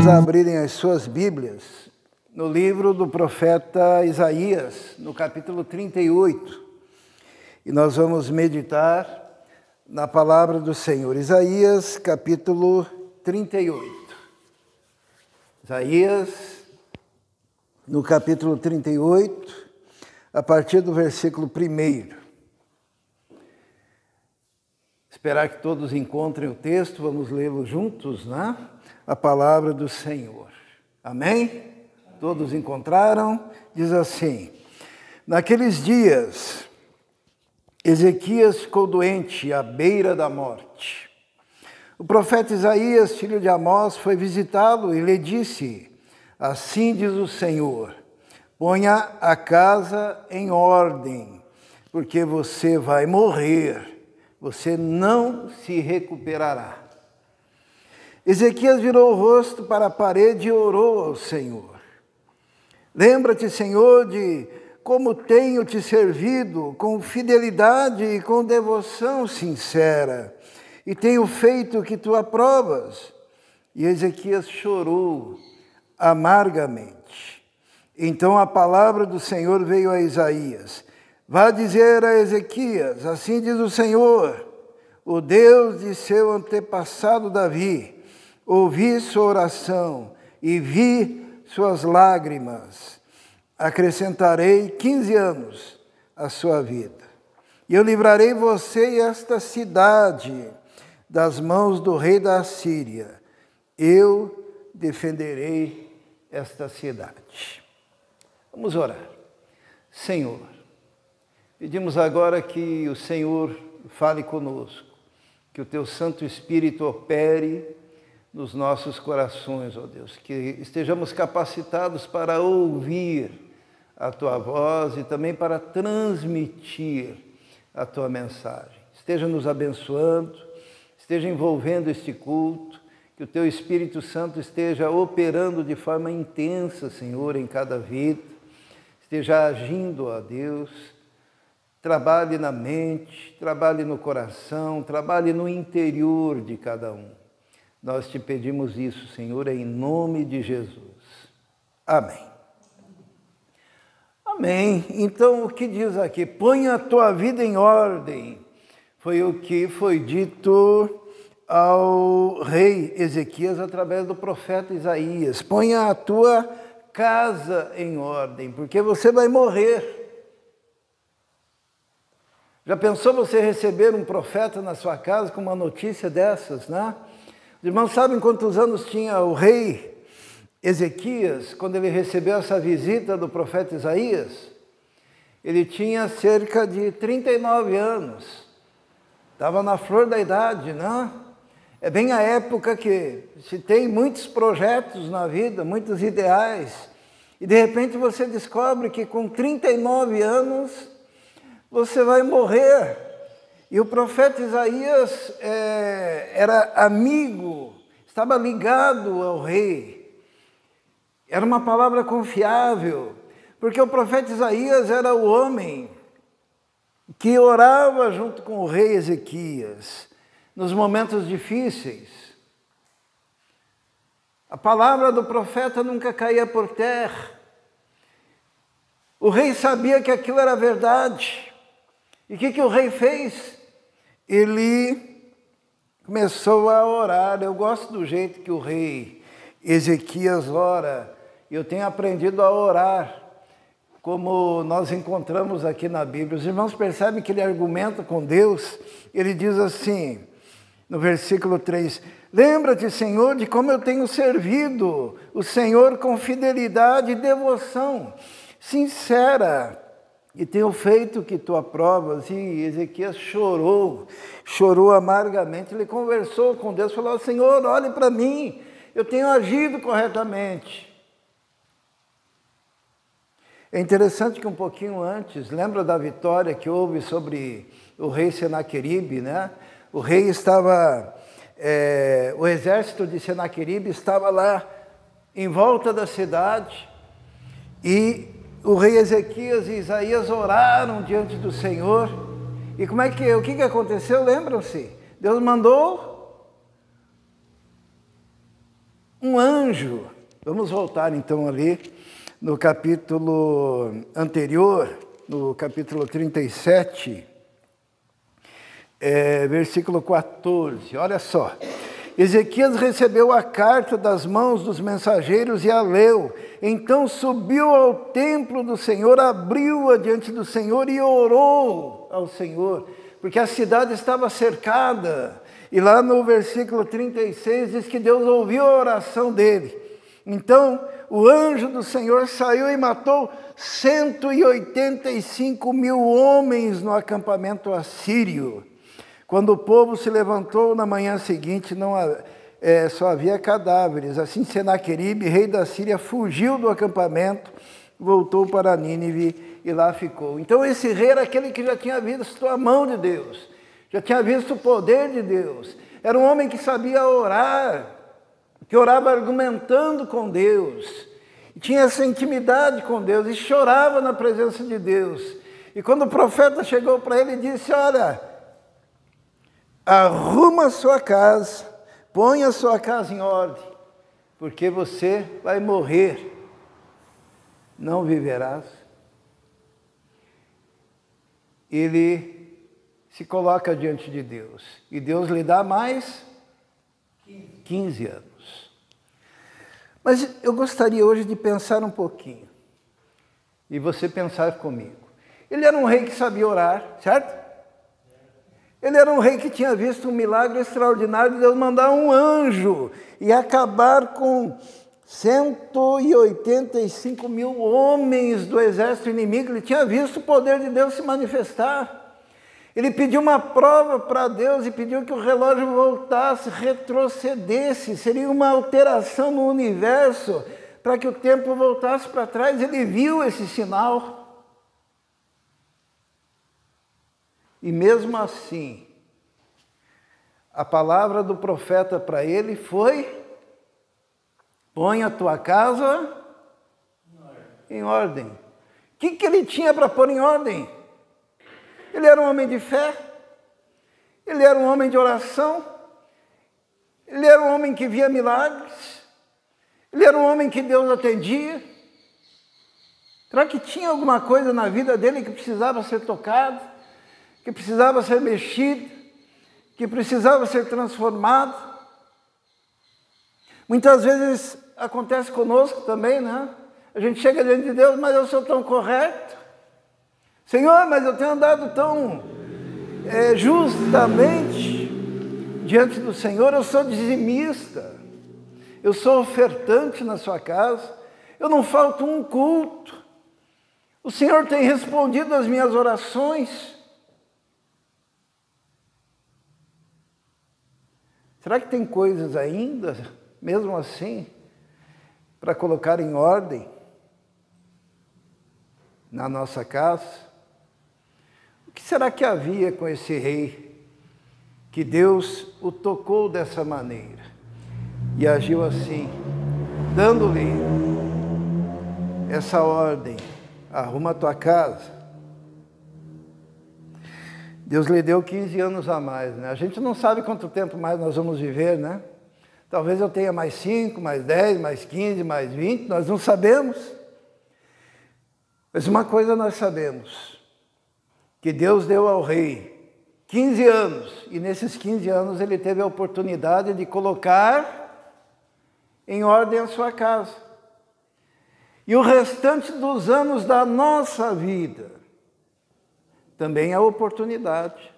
todos a abrirem as suas Bíblias no livro do profeta Isaías, no capítulo 38. E nós vamos meditar na palavra do Senhor. Isaías, capítulo 38. Isaías, no capítulo 38, a partir do versículo 1. Esperar que todos encontrem o texto, vamos lê-lo juntos, né? A palavra do Senhor. Amém? Todos encontraram? Diz assim: naqueles dias, Ezequias ficou doente à beira da morte. O profeta Isaías, filho de Amós, foi visitá-lo e lhe disse: assim diz o Senhor, ponha a casa em ordem, porque você vai morrer. Você não se recuperará. Ezequias virou o rosto para a parede e orou ao Senhor. Lembra-te, Senhor, de como tenho te servido com fidelidade e com devoção sincera, e tenho feito o que tu aprovas. E Ezequias chorou amargamente. Então a palavra do Senhor veio a Isaías: vá dizer a Ezequias, assim diz o Senhor, o Deus de seu antepassado Davi, ouvi sua oração e vi suas lágrimas. Acrescentarei 15 anos à sua vida. E eu livrarei você e esta cidade das mãos do rei da Assíria. Eu defenderei esta cidade. Vamos orar. Senhor, pedimos agora que o Senhor fale conosco, que o Teu Santo Espírito opere nos nossos corações, ó Deus, que estejamos capacitados para ouvir a Tua voz e também para transmitir a Tua mensagem. Esteja nos abençoando, esteja envolvendo este culto, que o Teu Espírito Santo esteja operando de forma intensa, Senhor, em cada vida, esteja agindo, ó Deus. Trabalhe na mente, trabalhe no coração, trabalhe no interior de cada um. Nós te pedimos isso, Senhor, em nome de Jesus. Amém. Amém. Então, o que diz aqui? Põe a tua vida em ordem. Foi o que foi dito ao rei Ezequias através do profeta Isaías. Põe a tua casa em ordem, porque você vai morrer. Já pensou você receber um profeta na sua casa com uma notícia dessas, né? Os irmãos sabem quantos anos tinha o rei Ezequias quando ele recebeu essa visita do profeta Isaías? Ele tinha cerca de 39 anos. Estava na flor da idade, né? É bem a época que se tem muitos projetos na vida, muitos ideais, e de repente você descobre que com 39 anos você vai morrer. E o profeta Isaías era amigo, estava ligado ao rei. Era uma palavra confiável, porque o profeta Isaías era o homem que orava junto com o rei Ezequias nos momentos difíceis. A palavra do profeta nunca caía por terra. O rei sabia que aquilo era verdade. E o que o rei fez? Ele começou a orar. Eu gosto do jeito que o rei Ezequias ora. Eu tenho aprendido a orar, como nós encontramos aqui na Bíblia. Os irmãos percebem que ele argumenta com Deus. Ele diz assim, no versículo 3, lembra-te, Senhor, de como eu tenho servido o Senhor com fidelidade e devoção sincera, e tenho feito o que tu aprovas. E Ezequias chorou amargamente. Ele conversou com Deus, falou: Senhor, olhe para mim, eu tenho agido corretamente. É interessante que um pouquinho antes, lembra da vitória que houve sobre o rei Senaqueribe, né? O rei estava, o exército de Senaqueribe estava lá em volta da cidade, e o rei Ezequias e Isaías oraram diante do Senhor. E o que aconteceu? Lembram-se? Deus mandou um anjo, vamos voltar então ali no capítulo anterior, no capítulo 37, versículo 14, olha só. Ezequias recebeu a carta das mãos dos mensageiros e a leu. Então subiu ao templo do Senhor, abriu-a diante do Senhor e orou ao Senhor, porque a cidade estava cercada. E lá no versículo 36 diz que Deus ouviu a oração dele. Então o anjo do Senhor saiu e matou 185.000 homens no acampamento assírio. Quando o povo se levantou na manhã seguinte, só havia cadáveres. Assim Senaqueribe, rei da Síria, fugiu do acampamento, voltou para Nínive e lá ficou. Então esse rei era aquele que já tinha visto a mão de Deus, já tinha visto o poder de Deus. Era um homem que sabia orar, que orava argumentando com Deus, e tinha essa intimidade com Deus, e chorava na presença de Deus. E quando o profeta chegou para ele e disse, olha, arruma a sua casa, põe a sua casa em ordem, porque você vai morrer, não viverás. Ele se coloca diante de Deus, e Deus lhe dá mais 15 anos. Mas eu gostaria hoje de pensar um pouquinho, e você pensar comigo. Ele era um rei que sabia orar, certo? Ele era um rei que tinha visto um milagre extraordinário de Deus mandar um anjo e acabar com 185.000 homens do exército inimigo. Ele tinha visto o poder de Deus se manifestar. Ele pediu uma prova para Deus e pediu que o relógio voltasse, retrocedesse. Seria uma alteração no universo para que o tempo voltasse para trás. Ele viu esse sinal. E mesmo assim, a palavra do profeta para ele foi: põe a tua casa em ordem. O que ele tinha para pôr em ordem? Ele era um homem de fé, ele era um homem de oração, ele era um homem que via milagres, ele era um homem que Deus atendia. Será que tinha alguma coisa na vida dele que precisava ser tocada? Que precisava ser mexido, que precisava ser transformado? Muitas vezes acontece conosco também, né? A gente chega diante de Deus, mas eu sou tão correto. Senhor, mas eu tenho andado tão justamente diante do Senhor, eu sou dizimista, eu sou ofertante na sua casa, eu não falto um culto, o Senhor tem respondido às minhas orações. Será que tem coisas ainda, mesmo assim, para colocar em ordem na nossa casa? O que será que havia com esse rei, que Deus o tocou dessa maneira e agiu assim, dando-lhe essa ordem: arruma a tua casa? Deus lhe deu 15 anos a mais, né? A gente não sabe quanto tempo mais nós vamos viver, né? Talvez eu tenha mais 5, mais 10, mais 15, mais 20, nós não sabemos. Mas uma coisa nós sabemos, que Deus deu ao rei 15 anos, e nesses 15 anos ele teve a oportunidade de colocar em ordem a sua casa. E o restante dos anos da nossa vida também é a oportunidade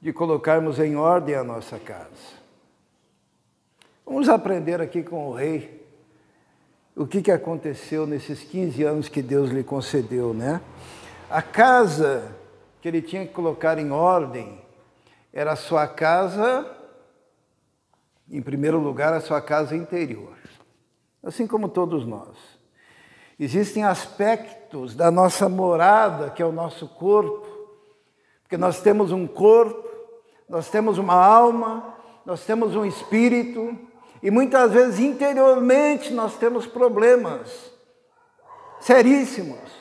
de colocarmos em ordem a nossa casa. Vamos aprender aqui com o rei o que aconteceu nesses 15 anos que Deus lhe concedeu, né? A casa que ele tinha que colocar em ordem era a sua casa, em primeiro lugar, a sua casa interior, assim como todos nós. Existem aspectos da nossa morada, que é o nosso corpo, porque nós temos um corpo, nós temos uma alma, nós temos um espírito, e muitas vezes interiormente nós temos problemas seríssimos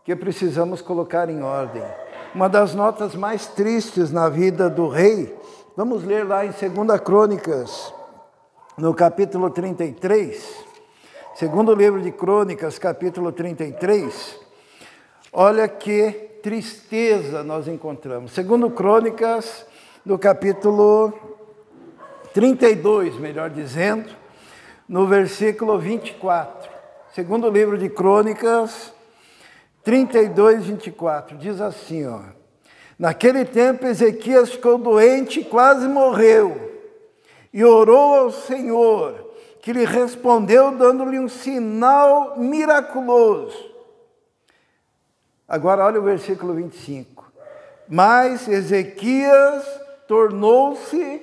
que precisamos colocar em ordem. Uma das notas mais tristes na vida do rei Vamos ler lá em 2 Crônicas, no capítulo 33, segundo livro de Crônicas, capítulo 33, olha que tristeza nós encontramos. Segundo Crônicas, no capítulo 32, melhor dizendo, no versículo 24. Segundo livro de Crônicas, 32, 24, diz assim, ó. Naquele tempo Ezequias ficou doente e quase morreu, e orou ao Senhor, que lhe respondeu dando-lhe um sinal miraculoso. Agora olha o versículo 25. Mas Ezequias tornou-se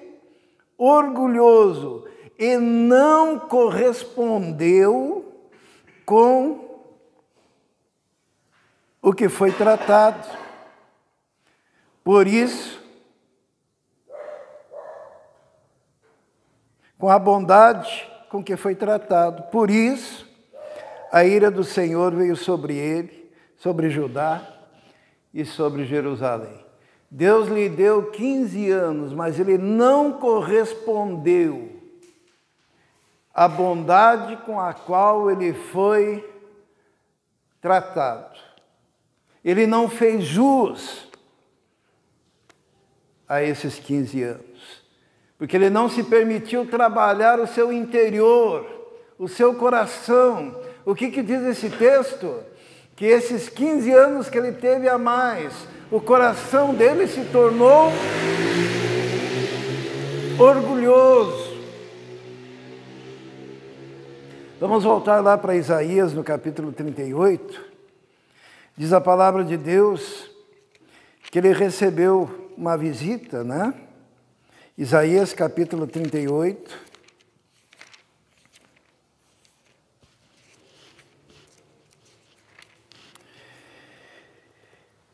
orgulhoso e não correspondeu com o que foi tratado. Por isso, com a bondade com que foi tratado, por isso, a ira do Senhor veio sobre ele, sobre Judá e sobre Jerusalém. Deus lhe deu 15 anos, mas ele não correspondeu à bondade com a qual ele foi tratado. Ele não fez jus a esses 15 anos, porque ele não se permitiu trabalhar o seu interior, o seu coração. O que diz esse texto? Que esses 15 anos que ele teve a mais, o coração dele se tornou orgulhoso. Vamos voltar lá para Isaías, no capítulo 38. Diz a palavra de Deus que ele recebeu uma visita, né? Isaías, capítulo 38.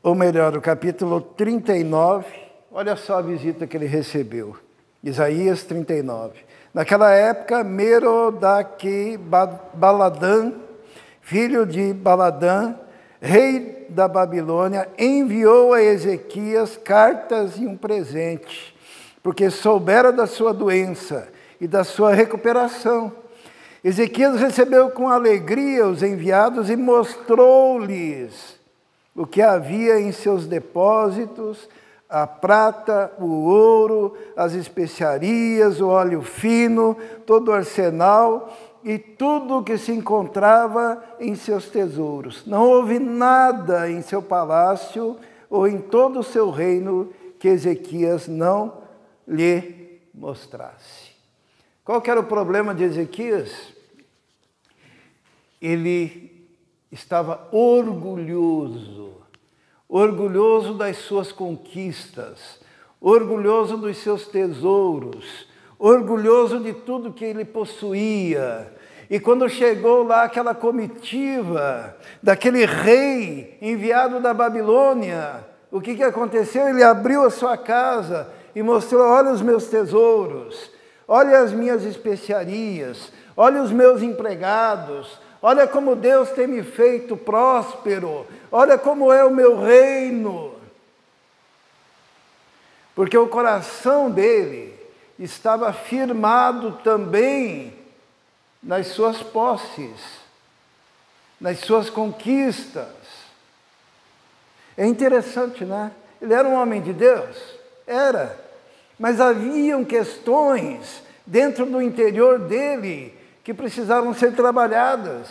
Ou melhor, o capítulo 39, olha só a visita que ele recebeu. Isaías 39. Naquela época, Merodach-Baladã, filho de Baladã, rei da Babilônia, enviou a Ezequias cartas e um presente, porque soubera da sua doença e da sua recuperação. Ezequias recebeu com alegria os enviados e mostrou-lhes o que havia em seus depósitos, a prata, o ouro, as especiarias, o óleo fino, todo o arsenal e tudo o que se encontrava em seus tesouros. Não houve nada em seu palácio ou em todo o seu reino que Ezequias não lhe mostrasse. Qual que era o problema de Ezequias? Ele estava orgulhoso das suas conquistas, orgulhoso dos seus tesouros, orgulhoso de tudo que ele possuía. E quando chegou lá aquela comitiva daquele rei enviado da Babilônia, o que aconteceu? Ele abriu a sua casa e mostrou: olha os meus tesouros, olha as minhas especiarias, olha os meus empregados, olha como Deus tem me feito próspero, olha como é o meu reino. Porque o coração dele estava firmado também nas suas posses, nas suas conquistas. É interessante, né? Ele era um homem de Deus? Era. Mas haviam questões dentro do interior dele que precisavam ser trabalhadas.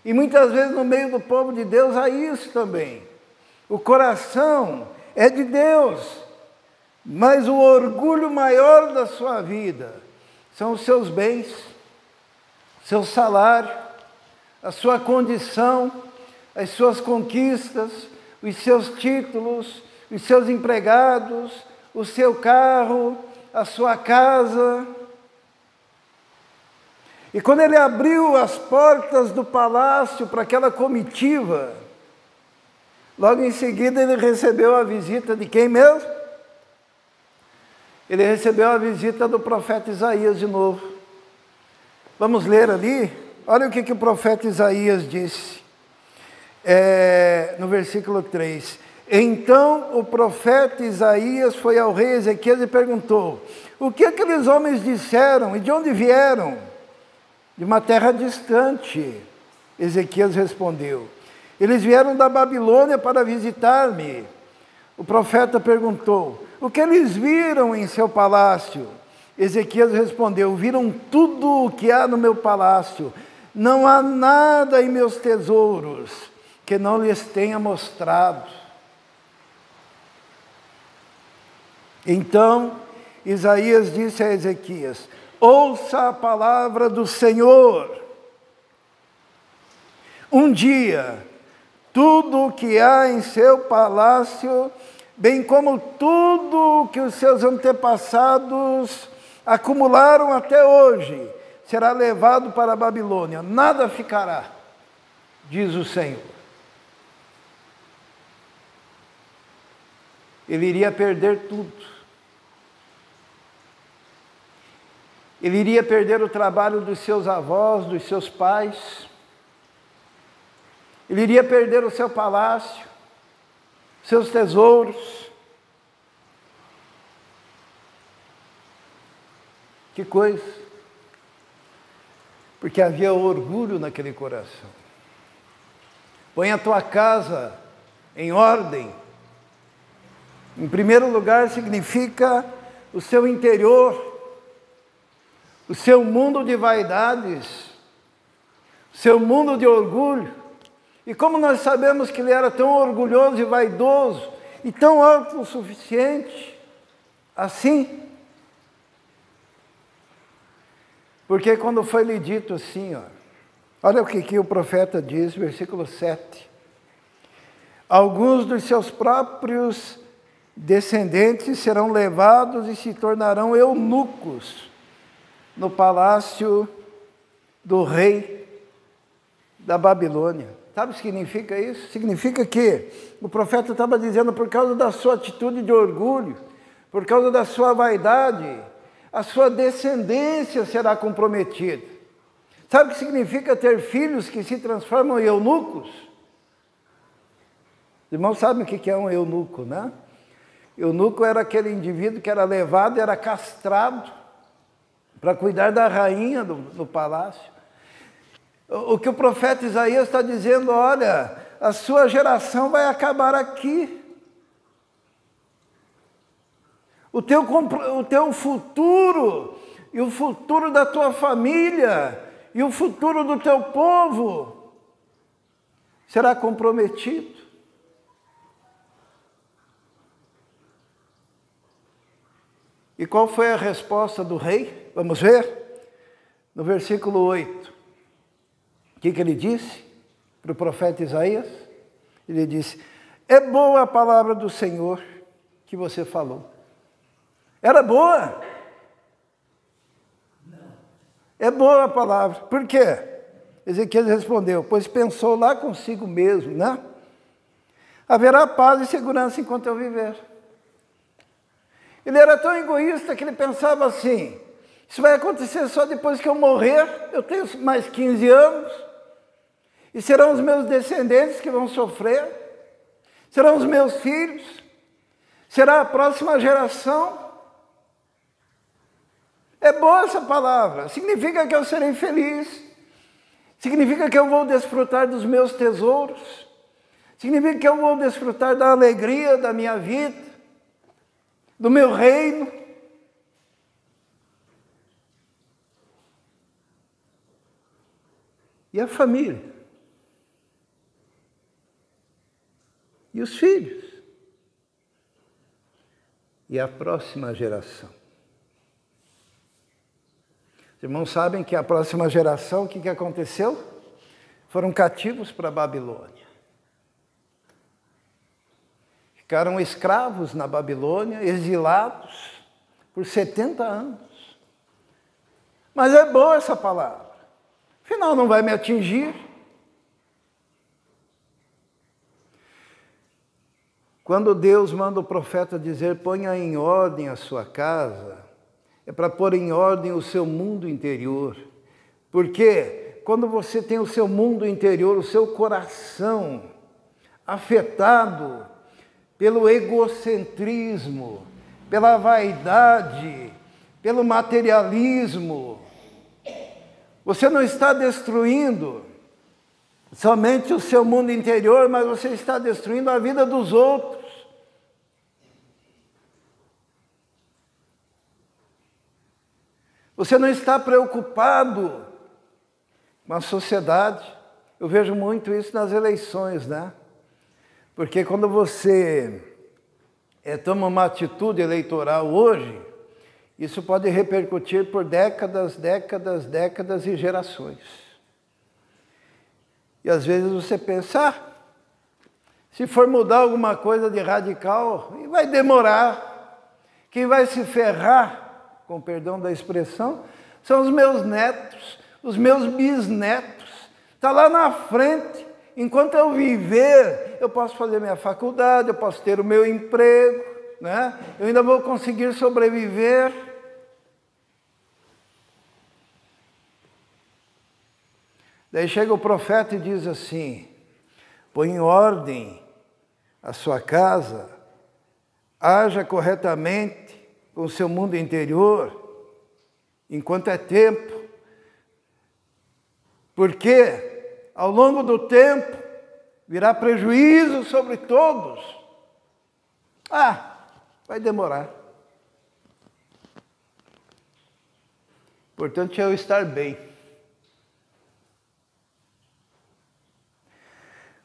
E muitas vezes no meio do povo de Deus há isso também. O coração é de Deus, mas o orgulho maior da sua vida são os seus bens, seu salário, a sua condição, as suas conquistas, os seus títulos, os seus empregados, o seu carro, a sua casa. E quando ele abriu as portas do palácio para aquela comitiva, logo em seguida ele recebeu a visita de quem mesmo? Ele recebeu a visita do profeta Isaías de novo. Vamos ler ali? Olha o que o profeta Isaías disse, no versículo 3. Então o profeta Isaías foi ao rei Ezequias e perguntou: o que aqueles homens disseram e de onde vieram? De uma terra distante. Ezequias respondeu: eles vieram da Babilônia para visitar-me. O profeta perguntou: o que eles viram em seu palácio? Ezequias respondeu: viram tudo o que há no meu palácio. Não há nada em meus tesouros que não lhes tenha mostrado. Então Isaías disse a Ezequias: ouça a palavra do Senhor. Um dia, tudo o que há em seu palácio, bem como tudo o que os seus antepassados acumularam até hoje, será levado para a Babilônia. Nada ficará, diz o Senhor. Ele iria perder tudo. Ele iria perder o trabalho dos seus avós, dos seus pais. Ele iria perder o seu palácio, seus tesouros. Que coisa! Porque havia orgulho naquele coração. Põe a tua casa em ordem. Em primeiro lugar, significa o seu interior, o seu mundo de vaidades, o seu mundo de orgulho. E como nós sabemos que ele era tão orgulhoso e vaidoso, e tão autossuficiente, assim? Porque quando foi lhe dito assim, olha o que o profeta diz, versículo 7. Alguns dos seus próprios descendentes serão levados e se tornarão eunucos no palácio do rei da Babilônia. Sabe o que significa isso? Significa que o profeta estava dizendo, por causa da sua atitude de orgulho, por causa da sua vaidade, a sua descendência será comprometida. Sabe o que significa ter filhos que se transformam em eunucos? Os irmãos sabem o que é um eunuco, né? Eunuco era aquele indivíduo que era levado e era castrado para cuidar da rainha no palácio. O que o profeta Isaías está dizendo, olha, a sua geração vai acabar aqui. O teu futuro, e o futuro da tua família, e o futuro do teu povo, será comprometido. E qual foi a resposta do rei? Vamos ver? No versículo 8. O que ele disse para o profeta Isaías? Ele disse: é boa a palavra do Senhor que você falou. Era boa? Não. É boa a palavra. Por quê? Ezequias respondeu: pois pensou lá consigo mesmo, né? Haverá paz e segurança enquanto eu viver. Ele era tão egoísta que ele pensava assim: isso vai acontecer só depois que eu morrer, eu tenho mais 15 anos, e serão os meus descendentes que vão sofrer, serão os meus filhos, será a próxima geração. É boa essa palavra, significa que eu serei feliz, significa que eu vou desfrutar dos meus tesouros, significa que eu vou desfrutar da alegria da minha vida, do meu reino. E a família? E os filhos? E a próxima geração? Os irmãos sabem que a próxima geração, o que aconteceu? Foram cativos para a Babilônia. Ficaram escravos na Babilônia, exilados por 70 anos. Mas é boa essa palavra. Afinal, não vai me atingir. Quando Deus manda o profeta dizer, ponha em ordem a sua casa, é para pôr em ordem o seu mundo interior. Porque quando você tem o seu mundo interior, o seu coração afetado pelo egocentrismo, pela vaidade, pelo materialismo. Você não está destruindo somente o seu mundo interior, mas você está destruindo a vida dos outros. Você não está preocupado com a sociedade. Eu vejo muito isso nas eleições, né? Porque quando você toma uma atitude eleitoral hoje, isso pode repercutir por décadas, décadas, décadas e gerações. E às vezes você pensa, se for mudar alguma coisa de radical, vai demorar. Quem vai se ferrar, com perdão da expressão, são os meus netos, os meus bisnetos. Está lá na frente. Enquanto eu viver, eu posso fazer minha faculdade, eu posso ter o meu emprego, né? Eu ainda vou conseguir sobreviver. Daí chega o profeta e diz assim: põe em ordem a sua casa, haja corretamente com o seu mundo interior, enquanto é tempo, porque ao longo do tempo virá prejuízo sobre todos. Vai demorar. Importante é eu estar bem.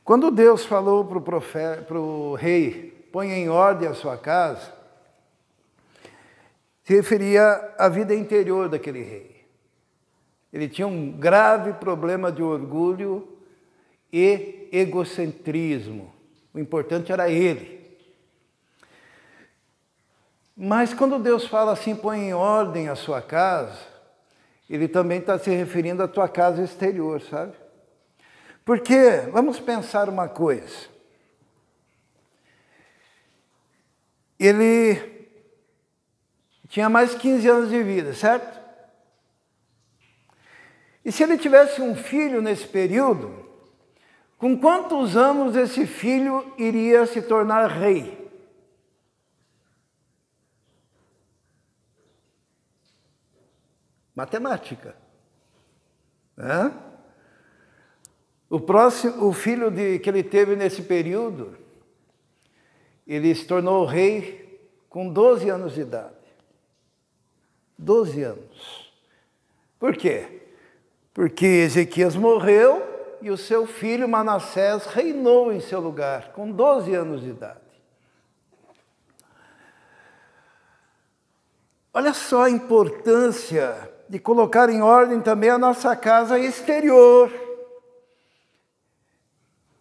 Quando Deus falou para o rei, ponha em ordem a sua casa, se referia à vida interior daquele rei. Ele tinha um grave problema de orgulho e egocentrismo. O importante era ele. Mas quando Deus fala assim, põe em ordem a sua casa, ele também está se referindo à tua casa exterior, sabe? Porque, vamos pensar uma coisa. Ele tinha mais 15 anos de vida, certo? E se ele tivesse um filho nesse período, com quantos anos esse filho iria se tornar rei? Matemática. O filho que ele teve nesse período, ele se tornou rei com 12 anos de idade. 12 anos. Por quê? Porque Ezequias morreu e o seu filho Manassés reinou em seu lugar, com 12 anos de idade. Olha só a importância de colocar em ordem também a nossa casa exterior.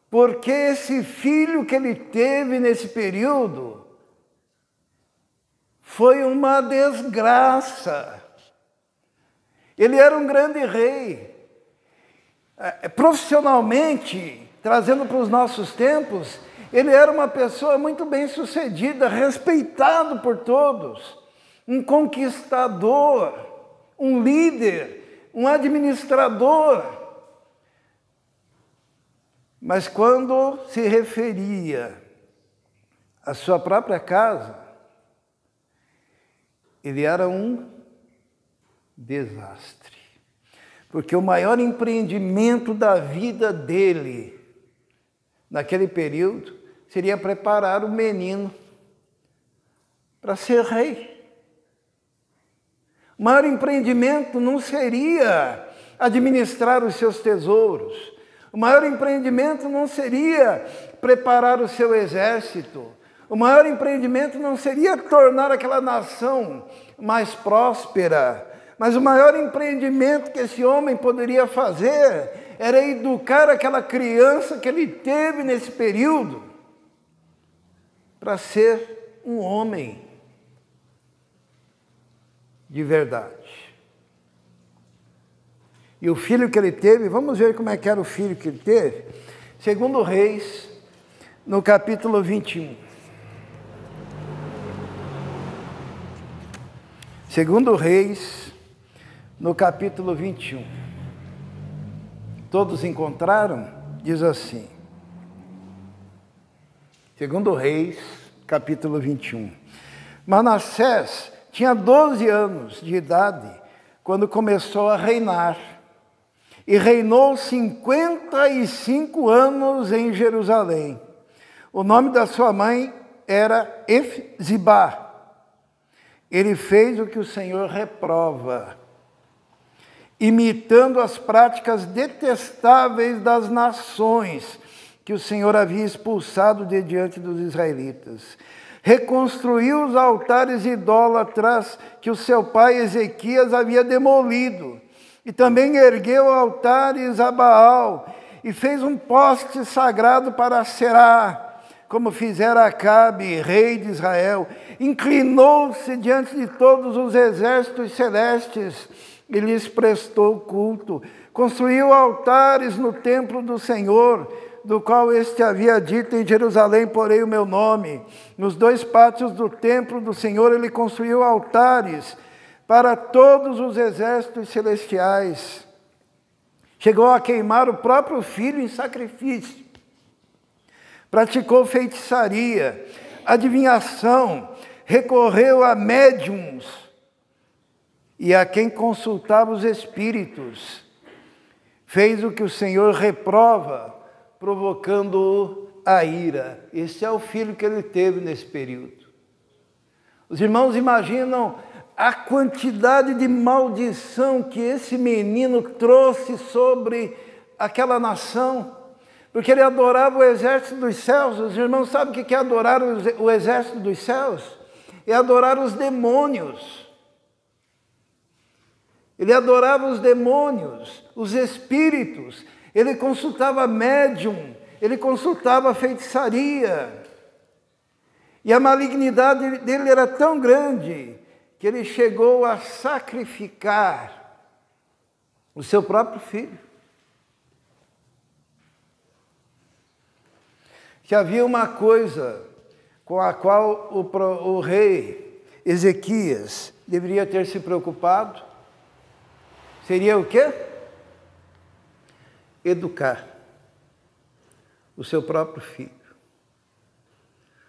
Porque esse filho que ele teve nesse período foi uma desgraça. Ele era um grande rei. Profissionalmente, trazendo para os nossos tempos, ele era uma pessoa muito bem-sucedida, respeitado por todos, um conquistador, um líder, um administrador. Mas quando se referia à sua própria casa, ele era um desastre. Porque o maior empreendimento da vida dele, naquele período, seria preparar o menino para ser rei. O maior empreendimento não seria administrar os seus tesouros. O maior empreendimento não seria preparar o seu exército. O maior empreendimento não seria tornar aquela nação mais próspera. Mas o maior empreendimento que esse homem poderia fazer era educar aquela criança que ele teve nesse período para ser um homem de verdade. E o filho que ele teve, vamos ver como é que era o filho que ele teve? Segundo Reis, no capítulo 21. Segundo Reis, no capítulo 21. Todos encontraram? Diz assim. Segundo Reis, capítulo 21. Manassés tinha 12 anos de idade quando começou a reinar. E reinou 55 anos em Jerusalém. O nome da sua mãe era Efzibá. Ele fez o que o Senhor reprova, imitando as práticas detestáveis das nações que o Senhor havia expulsado de diante dos israelitas. Reconstruiu os altares idólatras que o seu pai Ezequias havia demolido. E também ergueu altares a Baal e fez um poste sagrado para Será, como fizera Acabe, rei de Israel. Inclinou-se diante de todos os exércitos celestes e lhes prestou culto. Construiu altares no templo do Senhor, do qual este havia dito: em Jerusalém porei o meu nome. Nos 2 pátios do templo do Senhor ele construiu altares para todos os exércitos celestiais. Chegou a queimar o próprio filho em sacrifício. Praticou feitiçaria, adivinhação, recorreu a médiuns e a quem consultava os espíritos. Fez o que o Senhor reprova, provocando-o a ira. Esse é o filho que ele teve nesse período. Os irmãos imaginam a quantidade de maldição que esse menino trouxe sobre aquela nação, porque ele adorava o exército dos céus. Os irmãos sabem o que é adorar o exército dos céus? É adorar os demônios. Ele adorava os demônios, os espíritos. Ele consultava médium, ele consultava feitiçaria. E a malignidade dele era tão grande que ele chegou a sacrificar o seu próprio filho. Que havia uma coisa com a qual o rei Ezequias deveria ter se preocupado. Seria o quê? Educar o seu próprio filho.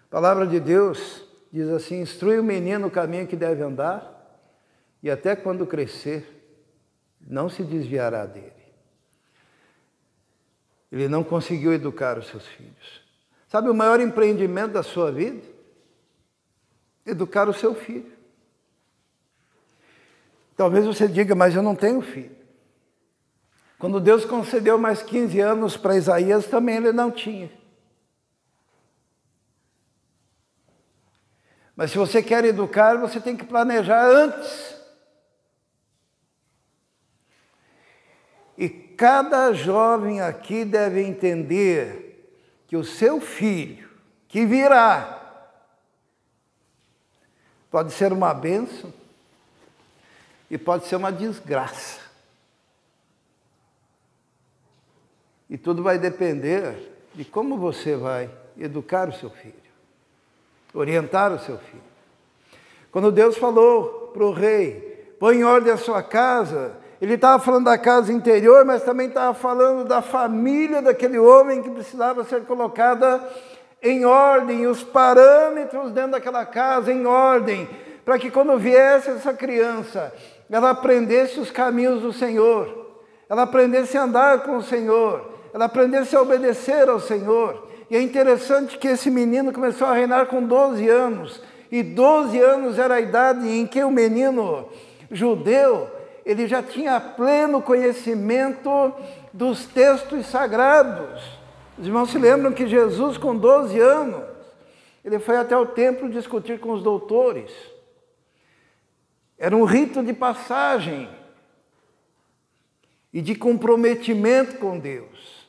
A palavra de Deus diz assim: instrui o menino no caminho que deve andar, e até quando crescer, não se desviará dele. Ele não conseguiu educar os seus filhos. Sabe o maior empreendimento da sua vida? Educar o seu filho. Talvez você diga: mas eu não tenho filho. Quando Deus concedeu mais 15 anos para Isaías, também ele não tinha. Mas se você quer educar, você tem que planejar antes. E cada jovem aqui deve entender que o seu filho, que virá, pode ser uma bênção e pode ser uma desgraça. E tudo vai depender de como você vai educar o seu filho, orientar o seu filho. Quando Deus falou para o rei: põe em ordem a sua casa, ele estava falando da casa interior, mas também estava falando da família daquele homem que precisava ser colocada em ordem, os parâmetros dentro daquela casa em ordem, para que quando viesse essa criança, ela aprendesse os caminhos do Senhor, ela aprendesse a andar com o Senhor, ela aprendesse a obedecer ao Senhor. E é interessante que esse menino começou a reinar com 12 anos, e 12 anos era a idade em que o menino judeu, ele já tinha pleno conhecimento dos textos sagrados. Os irmãos se lembram que Jesus, com 12 anos, ele foi até o templo discutir com os doutores. Era um rito de passagem e de comprometimento com Deus.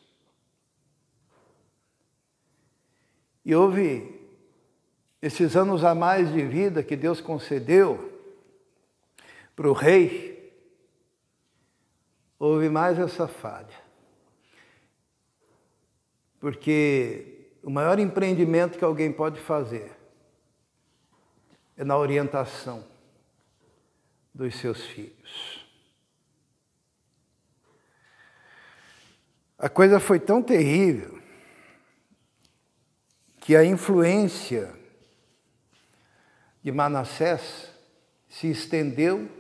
E houve esses anos a mais de vida que Deus concedeu para o rei, houve mais essa falha. Porque o maior empreendimento que alguém pode fazer é na orientação dos seus filhos. A coisa foi tão terrível que a influência de Manassés se estendeu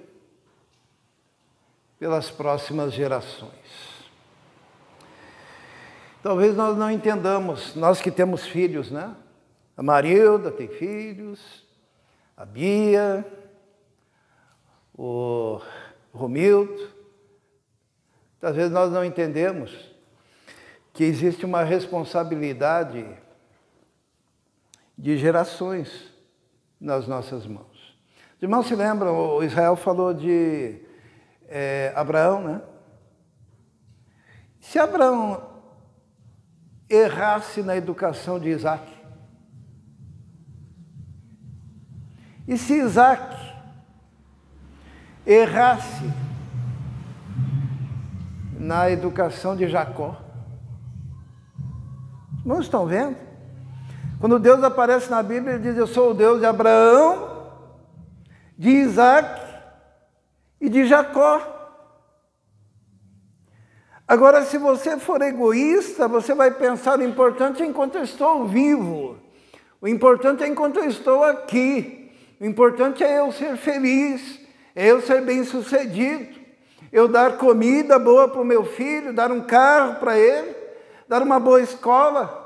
pelas próximas gerações. Talvez nós não entendamos, nós que temos filhos, né? A Marilda tem filhos, a Bia, o Romildo. Às vezes nós não entendemos que existe uma responsabilidade de gerações nas nossas mãos. Os irmãos se lembram, o Israel falou de Abraão, né? Se Abraão errasse na educação de Isaac, e se Isaac errasse na educação de Jacó, os irmãos estão vendo? Quando Deus aparece na Bíblia, ele diz: eu sou o Deus de Abraão, de Isaac e de Jacó. Agora, se você for egoísta, você vai pensar: o importante é enquanto eu estou vivo, o importante é enquanto eu estou aqui, o importante é eu ser feliz, é eu ser bem-sucedido, eu dar comida boa para o meu filho, dar um carro para ele, dar uma boa escola.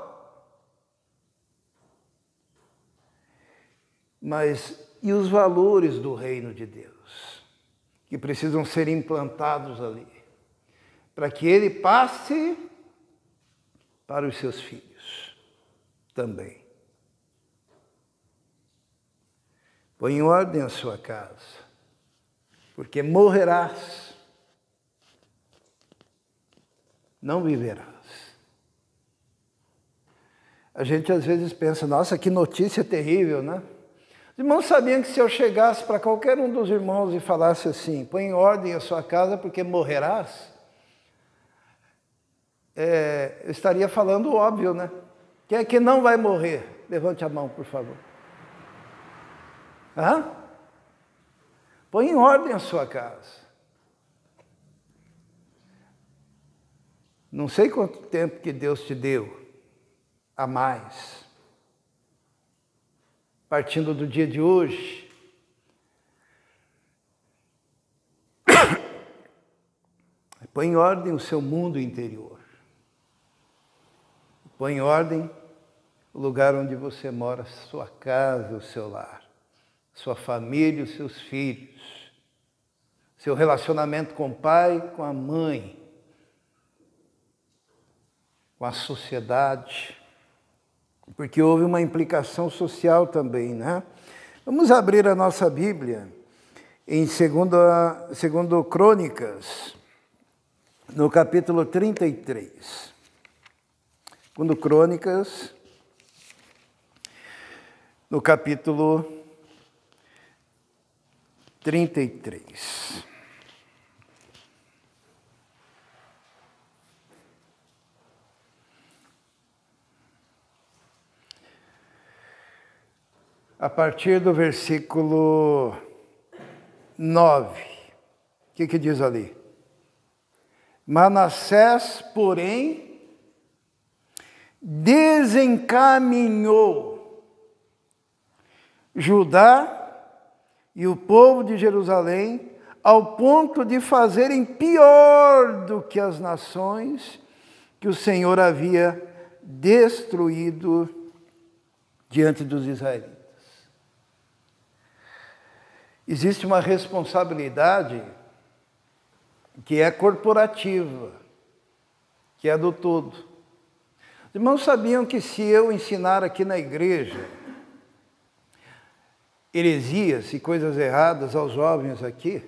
Mas e os valores do reino de Deus, que precisam ser implantados ali, para que ele passe para os seus filhos também? Põe em ordem a sua casa, porque morrerás, não viverás. A gente às vezes pensa: nossa, que notícia terrível, né? Os irmãos sabiam que se eu chegasse para qualquer um dos irmãos e falasse assim: põe em ordem a sua casa porque morrerás, eu estaria falando o óbvio, né? Quem é que não vai morrer? Levante a mão, por favor. Hã? Põe em ordem a sua casa. Não sei quanto tempo que Deus te deu a mais, partindo do dia de hoje. Põe em ordem o seu mundo interior. Põe em ordem o lugar onde você mora, sua casa, o seu lar, sua família, os seus filhos, seu relacionamento com o pai, com a mãe, com a sociedade, porque houve uma implicação social também, né? Vamos abrir a nossa Bíblia em 2 Crônicas, no capítulo 33. 2 Crônicas, no capítulo 33. A partir do versículo 9, o que diz ali? Manassés, porém, desencaminhou Judá e o povo de Jerusalém ao ponto de fazerem pior do que as nações que o Senhor havia destruído diante dos israelitas. Existe uma responsabilidade que é corporativa, que é do todo. Os irmãos sabiam que se eu ensinar aqui na igreja heresias e coisas erradas aos jovens aqui,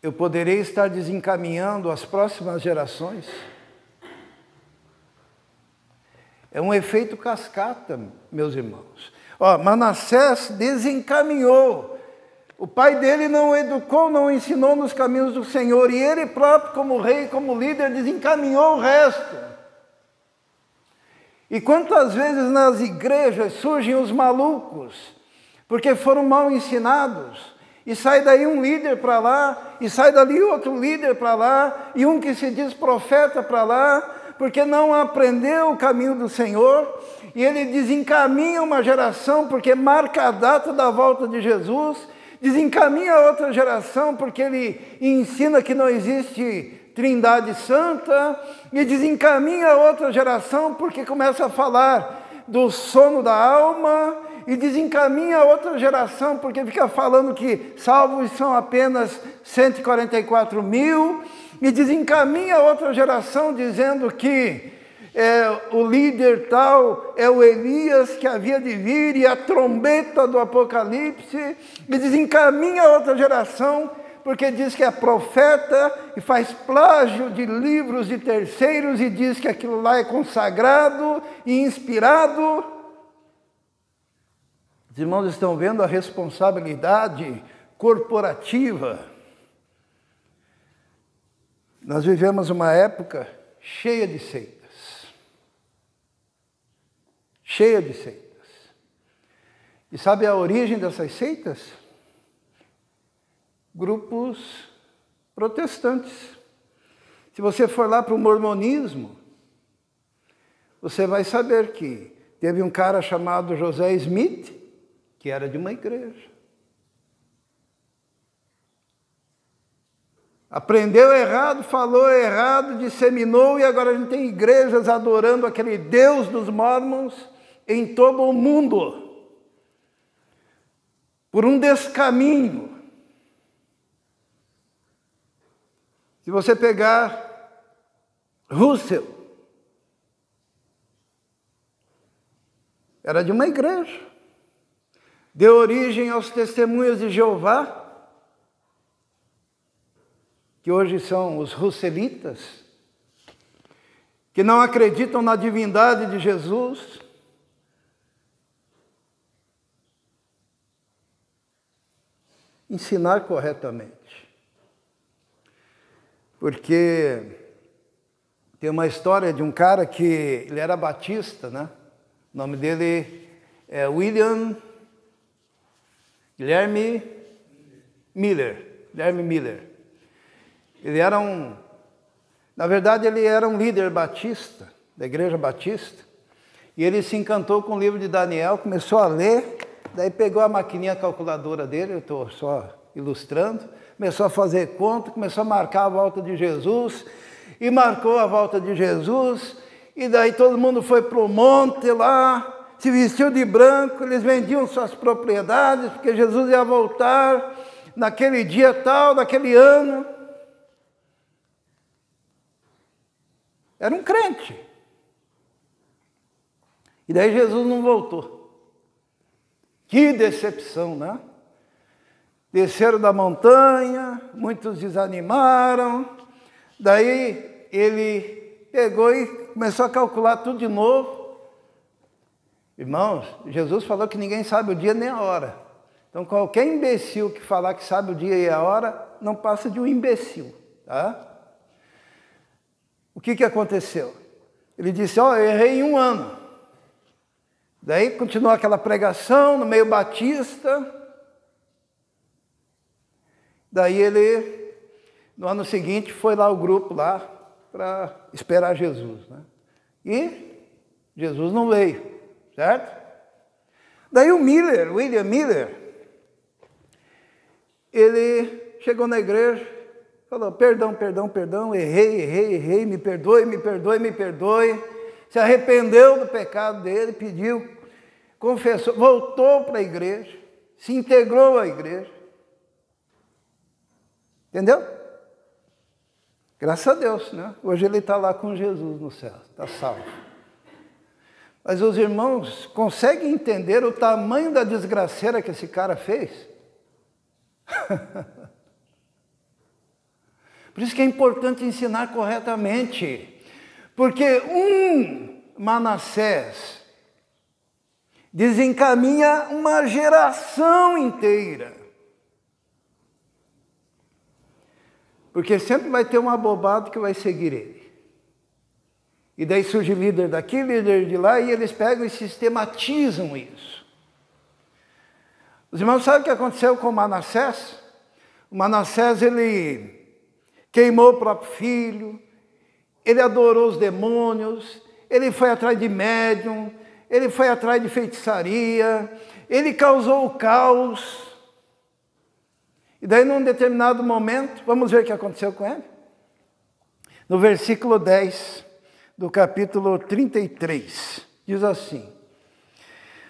eu poderei estar desencaminhando as próximas gerações? É um efeito cascata, meus irmãos. Manassés desencaminhou. O pai dele não educou, não ensinou nos caminhos do Senhor, e ele próprio, como rei, como líder, desencaminhou o resto. E quantas vezes nas igrejas surgem os malucos, porque foram mal ensinados, e sai daí um líder para lá, e sai dali outro líder para lá, e um que se diz profeta para lá, porque não aprendeu o caminho do Senhor, e ele desencaminha uma geração porque marca a data da volta de Jesus, desencaminha outra geração porque ele ensina que não existe Trindade Santa, e desencaminha outra geração porque começa a falar do sono da alma, e desencaminha outra geração porque fica falando que salvos são apenas 144 mil, e desencaminha outra geração dizendo que o líder tal é o Elias que havia de vir, e a trombeta do Apocalipse, e desencaminha outra geração porque diz que é profeta e faz plágio de livros de terceiros e diz que aquilo lá é consagrado e inspirado. Os irmãos estão vendo a responsabilidade corporativa. Nós vivemos uma época cheia de seitas. Cheia de seitas. E sabe a origem dessas seitas? Grupos protestantes. Se você for lá para o mormonismo, você vai saber que teve um cara chamado José Smith, que era de uma igreja. Aprendeu errado, falou errado, disseminou, e agora a gente tem igrejas adorando aquele Deus dos Mormons em todo o mundo. Por um descaminho. Se você pegar Russell, era de uma igreja, deu origem aos Testemunhas de Jeová, que hoje são os russelitas, que não acreditam na divindade de Jesus. Ensinar corretamente. Porque tem uma história de um cara que ele era batista, né? O nome dele é Guilherme Miller. Ele era na verdade ele era um líder batista, da igreja batista, e ele se encantou com o livro de Daniel, começou a ler, daí pegou a maquininha calculadora dele, eu estou só ilustrando, começou a fazer conta, começou a marcar a volta de Jesus, e marcou a volta de Jesus, e daí todo mundo foi para o monte lá, se vestiu de branco, eles vendiam suas propriedades, porque Jesus ia voltar naquele dia tal, naquele ano. Era um crente. E daí Jesus não voltou. Que decepção, né? Desceram da montanha, muitos desanimaram, daí ele pegou e começou a calcular tudo de novo. Irmãos, Jesus falou que ninguém sabe o dia nem a hora. Então qualquer imbecil que falar que sabe o dia e a hora, não passa de um imbecil, tá? O que aconteceu? Ele disse, eu errei em 1 ano. Daí continuou aquela pregação no meio batista. Daí ele, no ano seguinte, foi lá o grupo lá para esperar Jesus, né? E Jesus não veio, certo? Daí o William Miller, ele chegou na igreja, falou, perdão, errei, me perdoe. Se arrependeu do pecado dele, pediu, confessou, voltou para a igreja, se integrou à igreja. Entendeu? Graças a Deus, né? Hoje ele está lá com Jesus no céu, está salvo. Mas os irmãos conseguem entender o tamanho da desgraceira que esse cara fez? Por isso que é importante ensinar corretamente. Porque Manassés desencaminha uma geração inteira. Porque sempre vai ter um abobado que vai seguir ele. E daí surge líder daqui, líder de lá, e eles pegam e sistematizam isso. Os irmãos sabem o que aconteceu com Manassés? O Manassés, ele queimou o próprio filho, ele adorou os demônios, ele foi atrás de médium, ele foi atrás de feitiçaria, ele causou o caos. E daí, num determinado momento, vamos ver o que aconteceu com ele? No versículo 10 do capítulo 33, diz assim: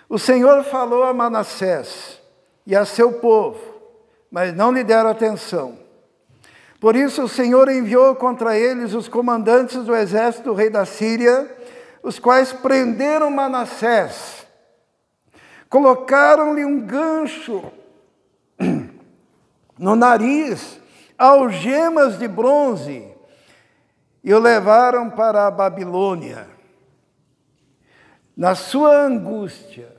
o Senhor falou a Manassés e a seu povo, mas não lhe deram atenção. Por isso o Senhor enviou contra eles os comandantes do exército do rei da Síria, os quais prenderam Manassés, colocaram-lhe um gancho no nariz, algemas de bronze, e o levaram para a Babilônia. Na sua angústia,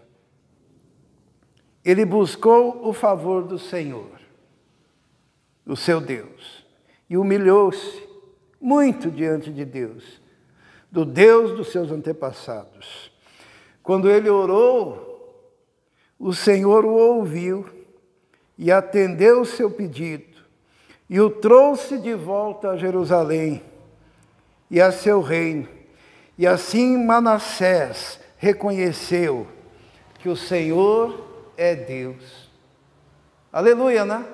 ele buscou o favor do Senhor, o seu Deus, e humilhou-se muito diante de Deus, do Deus dos seus antepassados. Quando ele orou, o Senhor o ouviu e atendeu o seu pedido, e o trouxe de volta a Jerusalém e a seu reino. E assim Manassés reconheceu que o Senhor é Deus. Aleluia, né?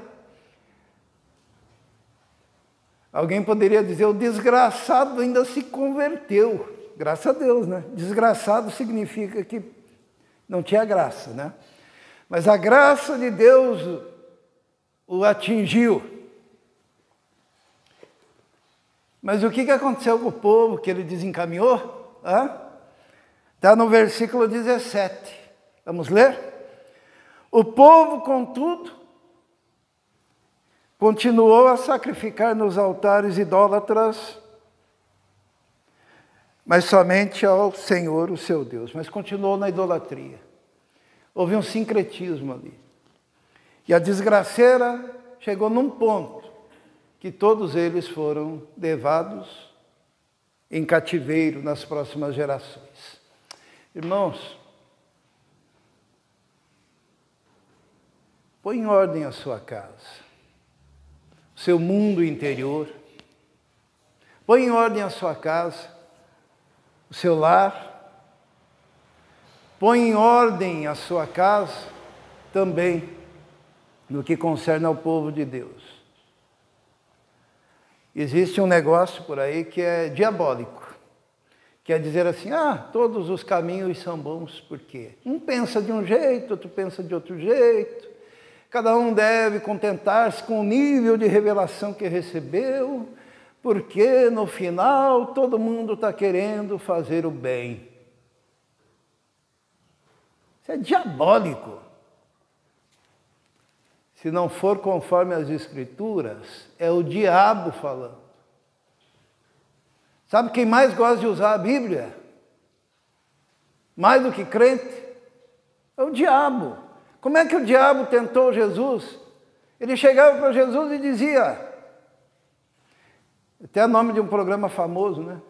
Alguém poderia dizer, o desgraçado ainda se converteu. Graças a Deus, né? Desgraçado significa que não tinha graça, né? Mas a graça de Deus o atingiu. Mas o que aconteceu com o povo que ele desencaminhou? Está no versículo 17. Vamos ler? O povo, contudo, continuou a sacrificar nos altares idólatras, mas somente ao Senhor, o seu Deus. Mas continuou na idolatria. Houve um sincretismo ali. E a desgraceira chegou num ponto que todos eles foram levados em cativeiro nas próximas gerações. Irmãos, põe em ordem a sua casa, o seu mundo interior. Põe em ordem a sua casa, o seu lar. Põe em ordem a sua casa também no que concerne ao povo de Deus. Existe um negócio por aí que é diabólico. Quer dizer assim, todos os caminhos são bons, por quê? Um pensa de um jeito, outro pensa de outro jeito. Cada um deve contentar-se com o nível de revelação que recebeu, porque no final todo mundo está querendo fazer o bem. Isso é diabólico. Se não for conforme as Escrituras, é o diabo falando. Sabe quem mais gosta de usar a Bíblia? Mais do que crente? É o diabo. Como é que o diabo tentou Jesus? Ele chegava para Jesus e dizia, até o nome de um programa famoso, né?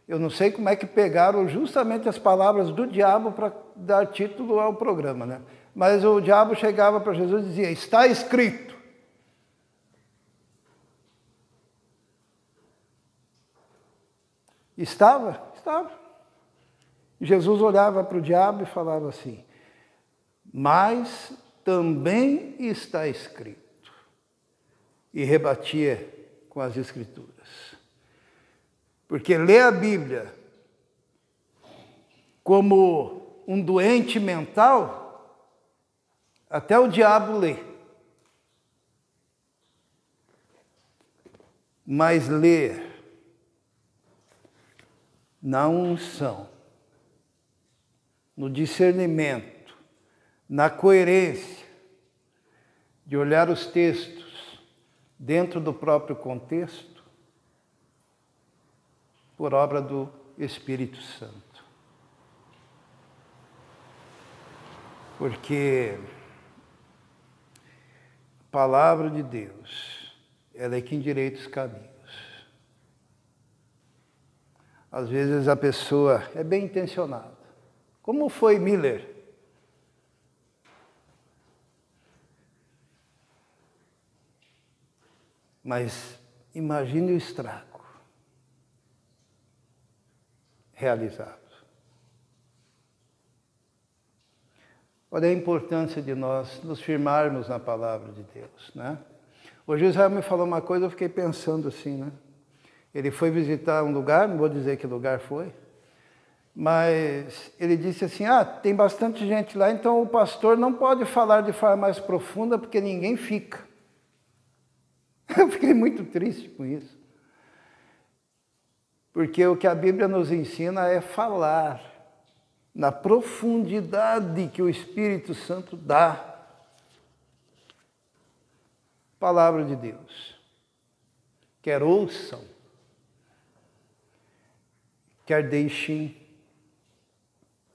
Eu não sei como é que pegaram justamente as palavras do diabo para dar título ao programa, né? Mas o diabo chegava para Jesus e dizia, está escrito. Estava? Estava. E Jesus olhava para o diabo e falava assim, mas também está escrito. E rebatia com as Escrituras. Porque ler a Bíblia como um doente mental, até o diabo lê. Mas ler na unção, no discernimento, na coerência de olhar os textos dentro do próprio contexto, por obra do Espírito Santo. Porque a palavra de Deus, ela é que endireita os caminhos. Às vezes a pessoa é bem intencionada. Como foi Miller? Mas imagine o estrago realizado. Olha a importância de nós nos firmarmos na palavra de Deus, né? Hoje o Israel me falou uma coisa, eu fiquei pensando assim, né? Ele foi visitar um lugar, não vou dizer que lugar foi, mas ele disse assim, tem bastante gente lá, então o pastor não pode falar de forma mais profunda porque ninguém fica. Eu fiquei muito triste com isso. Porque o que a Bíblia nos ensina é falar na profundidade que o Espírito Santo dá. Palavra de Deus. Quer ouçam, quer deixem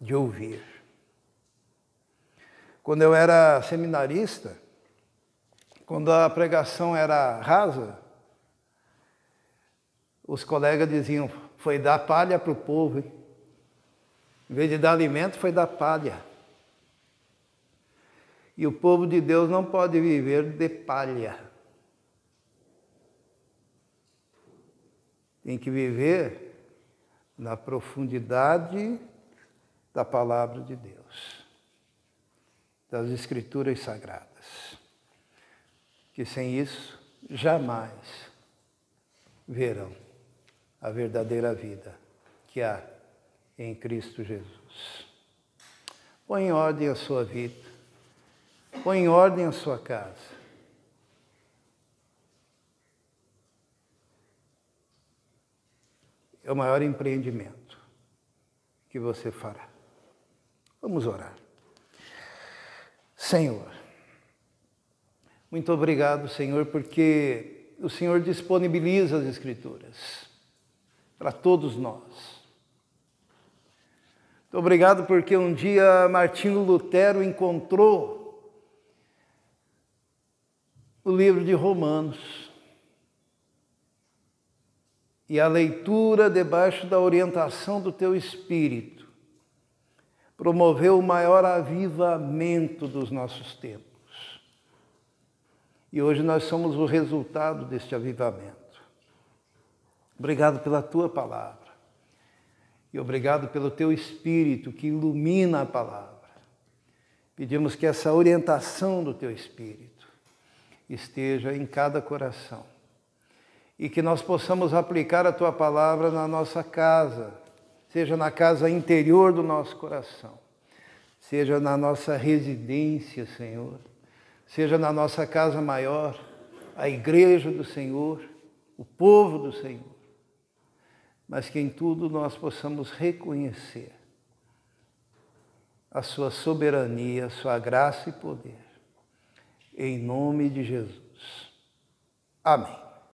de ouvir. Quando eu era seminarista, quando a pregação era rasa, os colegas diziam, foi dar palha para o povo, hein? Em vez de dar alimento, foi dar palha. E o povo de Deus não pode viver de palha. Tem que viver na profundidade da palavra de Deus, das Escrituras Sagradas. Que sem isso, jamais verão a verdadeira vida que há em Cristo Jesus. Põe em ordem a sua vida. Põe em ordem a sua casa. É o maior empreendimento que você fará. Vamos orar. Senhor, muito obrigado, Senhor, porque o Senhor disponibiliza as Escrituras para todos nós. Muito obrigado porque um dia Martinho Lutero encontrou o livro de Romanos e a leitura debaixo da orientação do Teu Espírito promoveu o maior avivamento dos nossos tempos. E hoje nós somos o resultado deste avivamento. Obrigado pela Tua palavra. E obrigado pelo Teu Espírito que ilumina a palavra. Pedimos que essa orientação do Teu Espírito esteja em cada coração. E que nós possamos aplicar a Tua palavra na nossa casa, seja na casa interior do nosso coração, seja na nossa residência, Senhor, seja na nossa casa maior, a igreja do Senhor, o povo do Senhor. Mas que em tudo nós possamos reconhecer a Sua soberania, a Sua graça e poder. Em nome de Jesus. Amém.